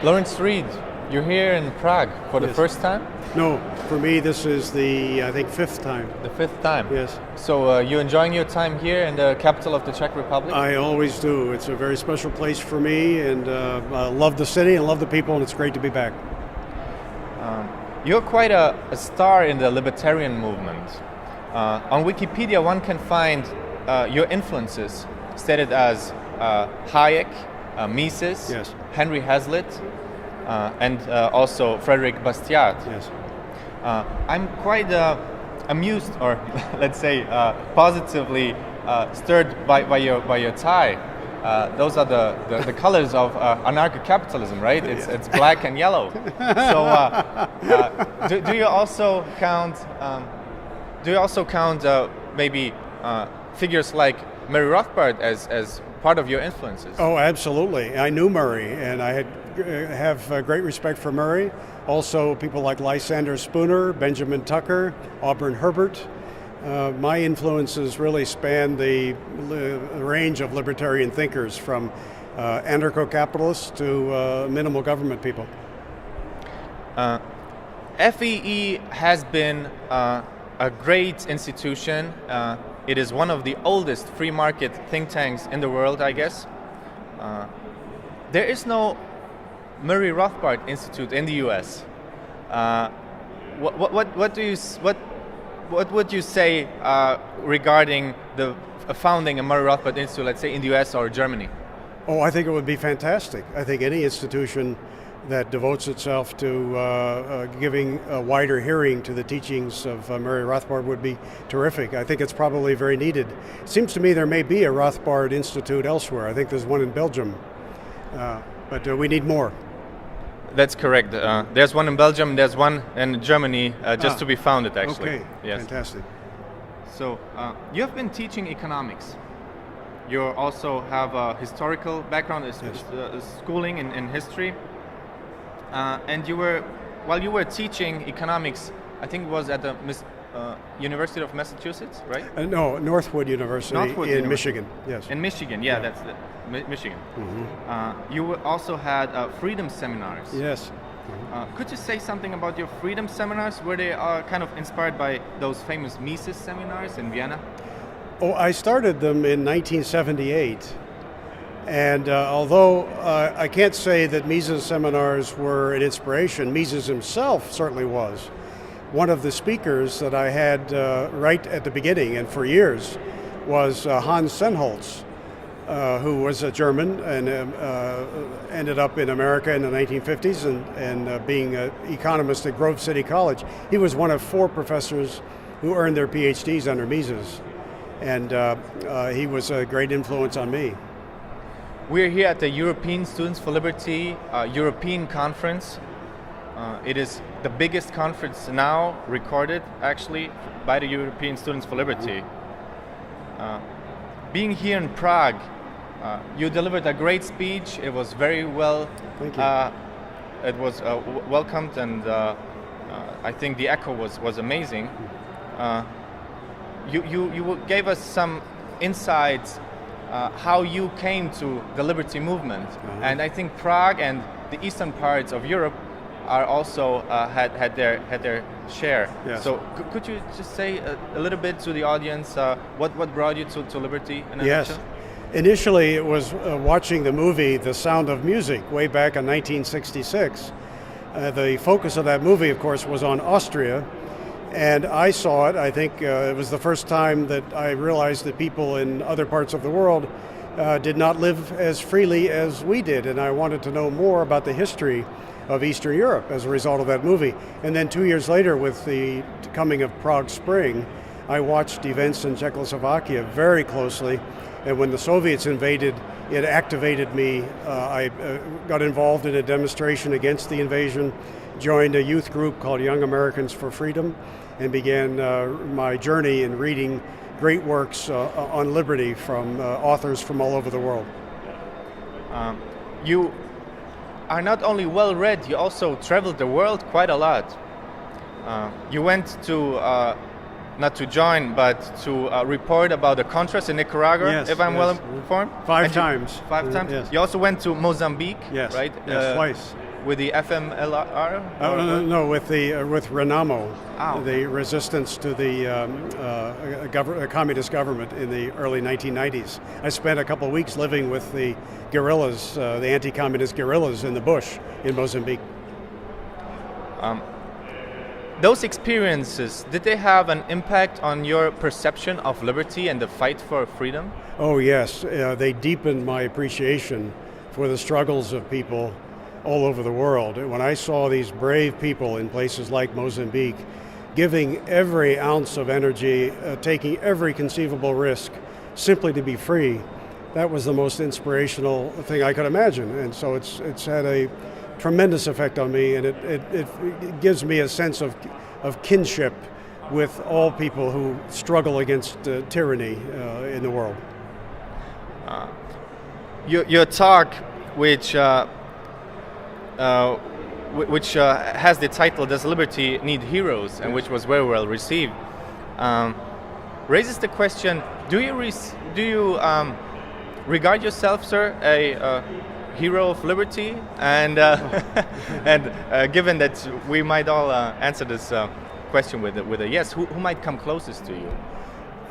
Lawrence Reed, you're here in Prague for the Yes. first time? No, for me this is the, I think, fifth time. The fifth time? Yes. So you enjoying your time here in the capital of the Czech Republic? I always do. It's a very special place for me, and I love the city and love the people, and it's great to be back. You're quite a star in the libertarian movement. On Wikipedia, one can find your influences stated as Hayek, Mises, Yes. Henry Hazlitt, and also Frederick Bastiat. Yes. I'm quite amused, or let's say positively stirred by your tie. Those are the colors of anarcho-capitalism, right? It's black and yellow. So do you also count? Maybe figures like Murray Rothbard as part of your influences? Oh, absolutely. I knew Murray, and I have great respect for Murray. Also, people like Lysander Spooner, Benjamin Tucker, Auburn Herbert. My influences really span the range of libertarian thinkers, from anarcho-capitalists to minimal government people. FEE has been a great institution. It is one of the oldest free market think tanks in the world, I guess. There is no Murray Rothbard Institute in the U.S. What would you say regarding the founding a Murray Rothbard Institute, let's say in the U.S. or Germany? Oh, I think it would be fantastic. I think any institution that devotes itself to giving a wider hearing to the teachings of Murray Rothbard would be terrific. I think it's probably very needed. It seems to me there may be a Rothbard Institute elsewhere. I think there's one in Belgium, but we need more. That's correct. There's one in Belgium, there's one in Germany, just to be founded, actually. Okay, yes. Fantastic. So you have been teaching economics. You also have a historical background, schooling in history. And while you were teaching economics, I think it was at the University of Massachusetts, right? No, Northwood University in Michigan. Yes. In Michigan, yeah. That's Michigan. Mm-hmm. You also had freedom seminars. Yes. Could you say something about your freedom seminars? Were they kind of inspired by those famous Mises seminars in Vienna? Oh, I started them in 1978. And although I can't say that Mises' seminars were an inspiration, Mises himself certainly was. One of the speakers that I had right at the beginning and for years was Hans Sennholz, who was a German and ended up in America in the 1950s and being an economist at Grove City College. He was one of 4 professors who earned their PhDs under Mises, and he was a great influence on me. We're here at the European Students for Liberty European Conference. It is the biggest conference now recorded, actually, by the European Students for Liberty. Being here in Prague, you delivered a great speech. It was very well. Thank you. It was welcomed, and I think the echo was amazing. You gave us some insights how you came to the liberty movement, and I think Prague and the eastern parts of Europe are also had their share. Yes. So could you just say a little bit to the audience what brought you to liberty in a Yes. nutshell? Initially, it was watching the movie The Sound of Music way back in 1966. The focus of that movie, of course, was on Austria. And I saw it. I think it was the first time that I realized that people in other parts of the world did not live as freely as we did. And I wanted to know more about the history of Eastern Europe as a result of that movie. And then 2 years later, with the coming of Prague Spring, I watched events in Czechoslovakia very closely. And when the Soviets invaded, it activated me. I got involved in a demonstration against the invasion, joined a youth group called Young Americans for Freedom, and began my journey in reading great works on liberty from authors from all over the world. You are not only well read, you also traveled the world quite a lot. You went to, not to join, but to report about the Contras in Nicaragua, yes, if I'm well informed? Five times. Five times? Yes. You also went to Mozambique, Yes. right? Yes, twice. with the FMLR? No, with Renamo, Oh. the resistance to the communist government in the early 1990s. I spent a couple of weeks living with the guerrillas, the anti-communist guerrillas in the bush in Mozambique. Those experiences, did they have an impact on your perception of liberty and the fight for freedom? Oh yes, they deepened my appreciation for the struggles of people all over the world. When I saw these brave people in places like Mozambique giving every ounce of energy, taking every conceivable risk simply to be free, that was the most inspirational thing I could imagine. And so it's had a tremendous effect on me, and it gives me a sense of kinship with all people who struggle against tyranny in the world. Your talk, which has the title "Does Liberty Need Heroes?" and which was very well received, raises the question: Do you regard yourself, sir, a hero of liberty? And given that we might all answer this question with a yes, who might come closest to you?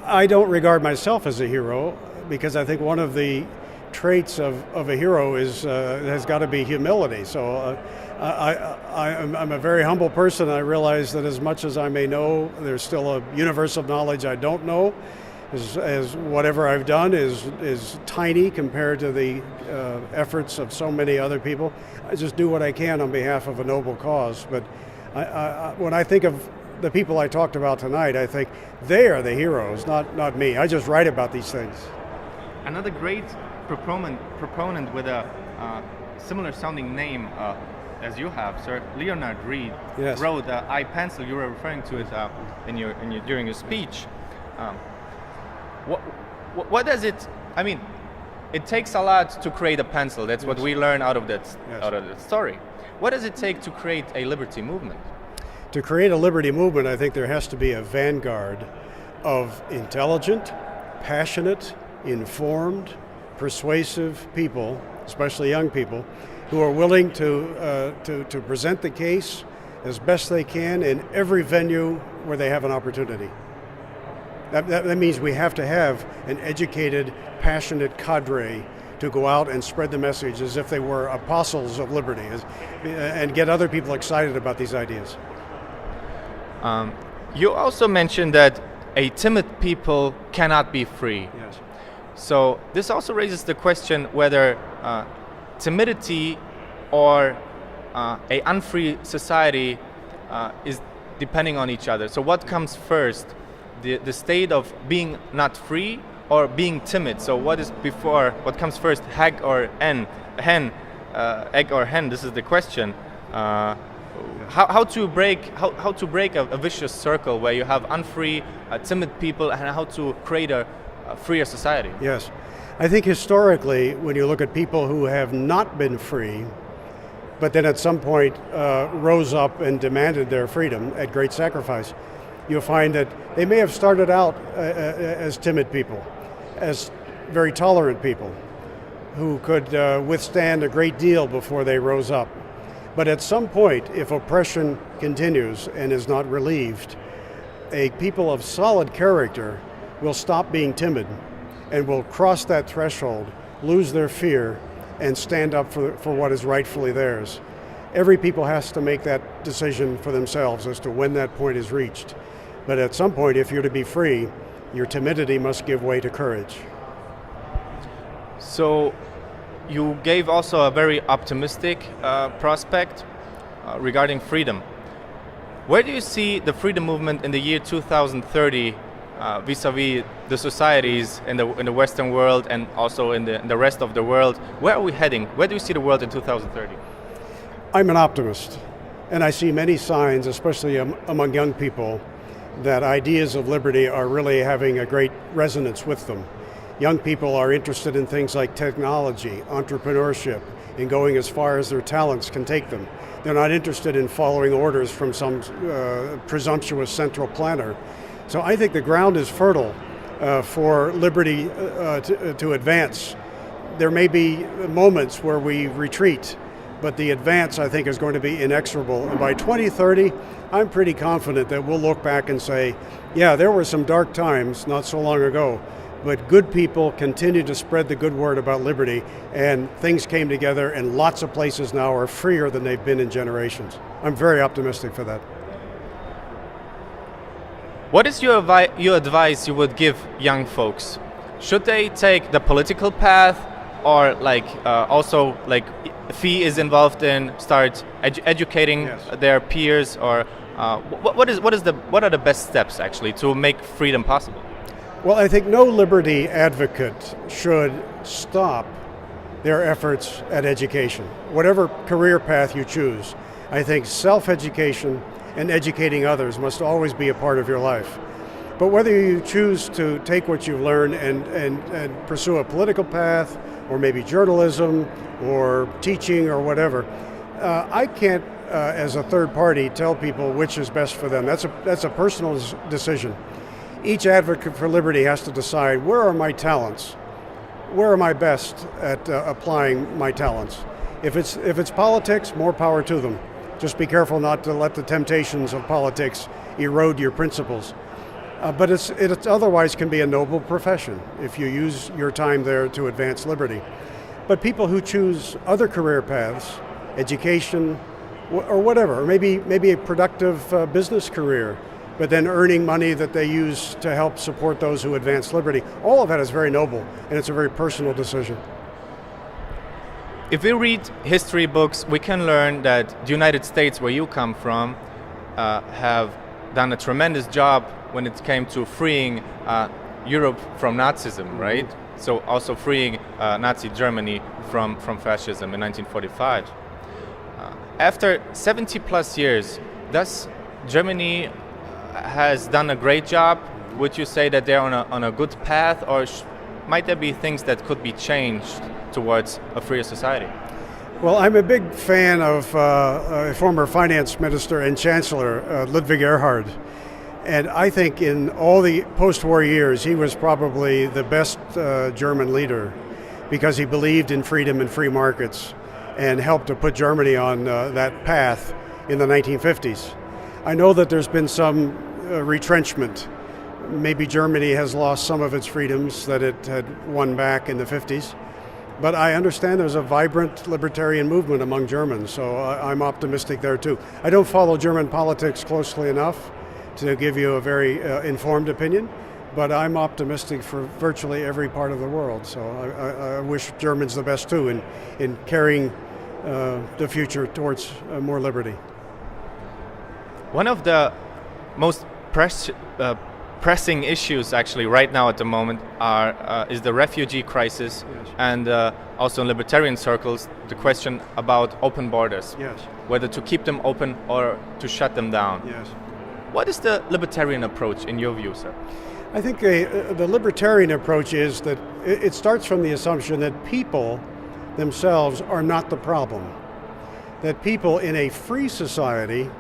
I don't regard myself as a hero, because I think one of the traits of a hero has got to be humility. So I'm a very humble person. I realize that as much as I may know, there's still a universe of knowledge I don't know. As whatever I've done is tiny compared to the efforts of so many other people. I just do what I can on behalf of a noble cause. But when I think of the people I talked about tonight, I think they are the heroes, not me. I just write about these things. Another great proponent with a similar sounding name as you have, sir, Leonard Reed, yes, wrote I Pencil. You were referring to it during your speech. What does it? I mean, it takes a lot to create a pencil. That's what we learn out of that story. What does it take to create a liberty movement? To create a liberty movement, I think there has to be a vanguard of intelligent, passionate, informed, persuasive people, especially young people, who are willing to present the case as best they can in every venue where they have an opportunity. That means we have to have an educated, passionate cadre to go out and spread the message as if they were apostles of liberty, and get other people excited about these ideas. You also mentioned that a timid people cannot be free. Yes. So this also raises the question whether timidity or a unfree society is depending on each other. So what comes first? The state of being not free or being timid? So what comes first, egg or hen? Egg or hen? This is the question. How to break a vicious circle where you have unfree, timid people, and how to create a freer society? Yes. I think historically, when you look at people who have not been free, but then at some point rose up and demanded their freedom at great sacrifice, you'll find that they may have started out as timid people, as very tolerant people, who could withstand a great deal before they rose up. But at some point, if oppression continues and is not relieved, a people of solid character will stop being timid and will cross that threshold, lose their fear, and stand up for what is rightfully theirs. Every people has to make that decision for themselves as to when that point is reached. But at some point, if you're to be free, your timidity must give way to courage. So you gave also a very optimistic prospect regarding freedom. Where do you see the freedom movement in the year 2030 vis-a-vis the societies in the Western world and also in the rest of the world? Where are we heading? Where do you see the world in 2030? I'm an optimist, and I see many signs, especially among young people, that ideas of liberty are really having a great resonance with them. Young people are interested in things like technology, entrepreneurship, and going as far as their talents can take them. They're not interested in following orders from some presumptuous central planner. So I think the ground is fertile for liberty to advance. There may be moments where we retreat, but the advance, I think, is going to be inexorable. And by 2030, I'm pretty confident that we'll look back and say, yeah, there were some dark times not so long ago, but good people continue to spread the good word about liberty, and things came together, and lots of places now are freer than they've been in generations. I'm very optimistic for that. What is your advice you would give young folks? Should they take the political path, or also FEE is involved in start educating their peers, or what are the best steps actually to make freedom possible? Well, I think no liberty advocate should stop their efforts at education. Whatever career path you choose, I think self-education and educating others must always be a part of your life. But whether you choose to take what you've learned and pursue a political path, or maybe journalism, or teaching, or whatever, I can't, as a third party, tell people which is best for them. That's a personal decision. Each advocate for liberty has to decide, where are my talents? Where am I best at applying my talents? If it's politics, more power to them. Just be careful not to let the temptations of politics erode your principles. But it otherwise can be a noble profession if you use your time there to advance liberty. But people who choose other career paths, education, or whatever, or maybe a productive business career, but then earning money that they use to help support those who advance liberty, all of that is very noble, and it's a very personal decision. If we read history books, we can learn that the United States, where you come from, have done a tremendous job when it came to freeing Europe from Nazism, right? So also freeing Nazi Germany from fascism in 1945. After 70 plus years, does Germany has done a great job? Would you say that they're on a good path, or might there be things that could be changed towards a freer society? Well, I'm a big fan of a former finance minister and chancellor, Ludwig Erhard. And I think in all the post-war years, he was probably the best German leader, because he believed in freedom and free markets and helped to put Germany on that path in the 1950s. I know that there's been some retrenchment. Maybe Germany has lost some of its freedoms that it had won back in the 50s. But I understand there's a vibrant libertarian movement among Germans, so I'm optimistic there too. I don't follow German politics closely enough to give you a very informed opinion, but I'm optimistic for virtually every part of the world. So I wish Germans the best too in carrying the future towards more liberty. One of the most pressing issues actually right now at the moment is the refugee crisis, yes. And also in libertarian circles, the question about open borders, Yes. whether to keep them open or to shut them down. Yes. What is the libertarian approach in your view, sir? I think the libertarian approach is that it starts from the assumption that people themselves are not the problem. That people in a free society,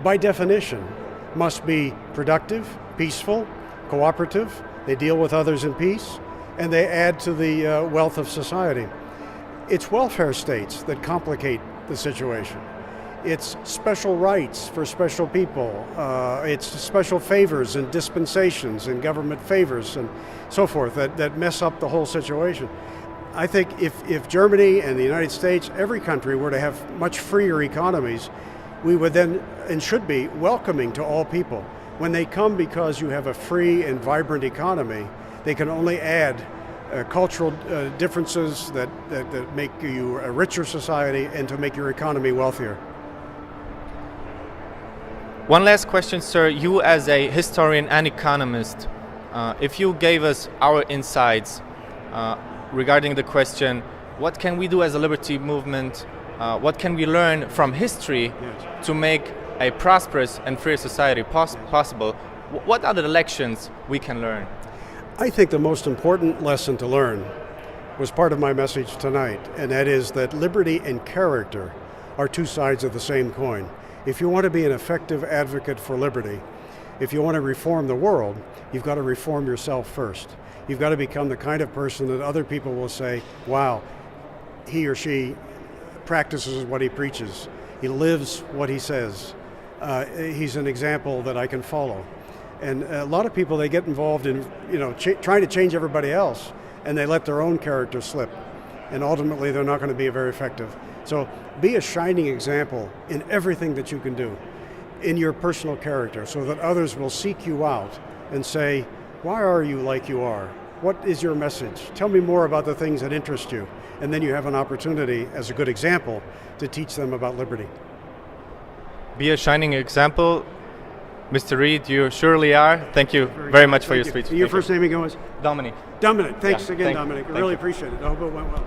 by definition, must be productive, peaceful, cooperative, they deal with others in peace, and they add to the wealth of society. It's welfare states that complicate the situation. It's special rights for special people. It's special favors and dispensations and government favors and so forth that mess up the whole situation. I think if Germany and the United States, every country, were to have much freer economies, we would then and should be welcoming to all people. When they come because you have a free and vibrant economy, they can only add cultural differences that make you a richer society and to make your economy wealthier. One last question, sir. You as a historian and economist, if you gave us our insights regarding the question, what can we do as a liberty movement, what can we learn from history Yes. to make a prosperous and free society possible, what are the lections we can learn? I think the most important lesson to learn was part of my message tonight, and that is that liberty and character are two sides of the same coin. If you want to be an effective advocate for liberty, if you want to reform the world, you've got to reform yourself first. You've got to become the kind of person that other people will say, wow, he or she practices what he preaches. He lives what he says. He's an example that I can follow. And a lot of people, they get involved in, trying to change everybody else, and they let their own character slip. And ultimately, they're not going to be very effective. So be a shining example in everything that you can do, in your personal character, so that others will seek you out and say, why are you like you are? What is your message? Tell me more about the things that interest you. And then you have an opportunity, as a good example, to teach them about liberty. Be a shining example. Mr. Reed, you surely are. Thank you very much for your speech. Your first name again was? Dominik. Dominik. Thanks again, Thank Dominik. I you. really appreciate it. I hope it went well.